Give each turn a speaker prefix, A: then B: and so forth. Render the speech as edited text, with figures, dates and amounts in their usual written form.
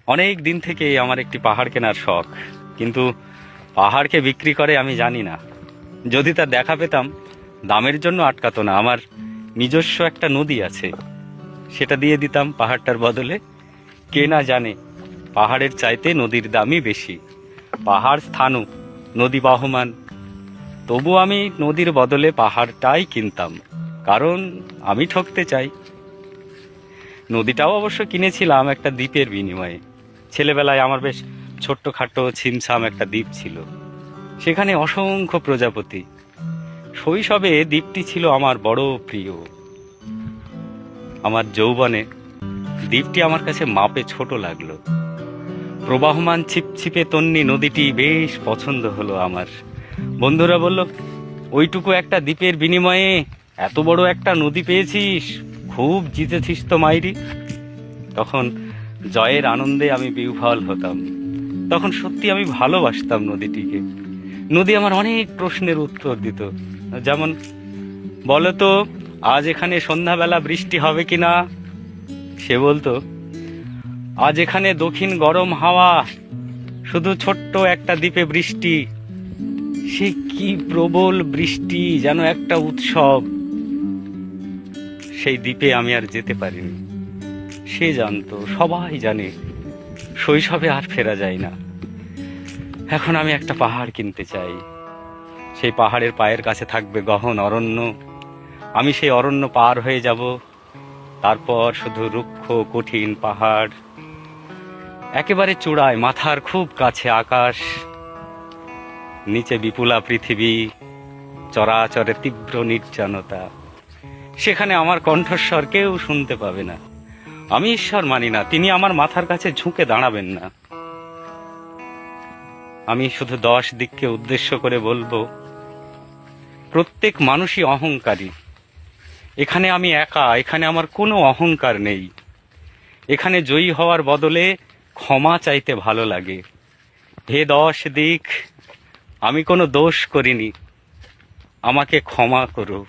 A: অনেক দিন থেকেই আমার একটি পাহাড় কেনার শখ, কিন্তু পাহাড়কে বিক্রি করে আমি জানি না। যদি তার দেখা পেতাম, দামের জন্য আটকাতো না। আমার নিজস্ব একটা নদী আছে, সেটা দিয়ে দিতাম পাহাড়টার বদলে। কে না জানে পাহাড়ের চাইতে নদীর দামই বেশি। পাহাড় স্থাণু, নদী বহমান, তবু আমি নদীর বদলে পাহাড়টাই কিনতাম, কারণ আমি ঠকতে চাই। নদীটাও অবশ্য কিনেছিলাম একটা দ্বীপের বিনিময়ে। ছেলেবেলায় আমার বেশ ছোট্টখাটো ছিমছাম একটা দ্বীপ ছিল, সেখানে অসংখ্য প্রজাপতি। শৈশবে দ্বীপটি ছিল আমার বড় প্রিয়। আমার যৌবনে দ্বীপটি আমার কাছে মাপে ছোট লাগলো। প্রবাহমান ছিপছিপে তন্নি নদীটি বেশ পছন্দ হলো আমার। বন্ধুরা বলল, ওইটুকু একটা দ্বীপের বিনিময়ে এত বড় একটা নদী পেয়েছিস, খুব জিতেছিস তো মাইরি। তখন জয়ের আনন্দে আমি বিহ্বল হতাম। তখন সত্যি আমি ভালোবাসতাম নদীটিকে। নদী আমার অনেক প্রশ্নের উত্তর দিত, যেমন, বলো তো আজ এখানে সন্ধ্যাবেলা বৃষ্টি হবে কিনা। সে বলতো, আজ এখানে দক্ষিণ গরম হাওয়া, শুধু ছোট্ট একটা দ্বীপে বৃষ্টি। সে কি প্রবল বৃষ্টি, যেন একটা উৎসব। সেই দ্বীপে আমি আর যেতে পারিনি। সে জানতো, সবাই জানে, শৈশবে আর ফেরা যায় না। এখন আমি একটা পাহাড় কিনতে চাই। সেই পাহাড়ের পায়ের কাছে থাকবে গহন অরণ্য। আমি সেই অরণ্য পার হয়ে যাব, তারপর শুধু রুক্ষ কঠিন পাহাড়, একেবারে চূড়ায়, মাথার খুব কাছে আকাশ, নিচে বিপুলা পৃথিবী, চরাচরে তীব্র নির্জনতা। সেখানে আমার কণ্ঠস্বর কেউ শুনতে পাবে না। আমি ঈশ্বর মানি না, তিনি আমার মাথার কাছে ঝুঁকে দাঁড়াবেন না। আমি শুধু 10 দিককে উদ্দেশ্য করে বলবো, প্রত্যেক মানুষই অহংকারী। এখানে আমি একা, এখানে আমার কোনো অহংকার নেই। এখানে জয়ী হওয়ার বদলে ক্ষমা চাইতে ভালো লাগে। হে 10 দিক, আমি কোনো দোষ করিনি, আমাকে ক্ষমা করো।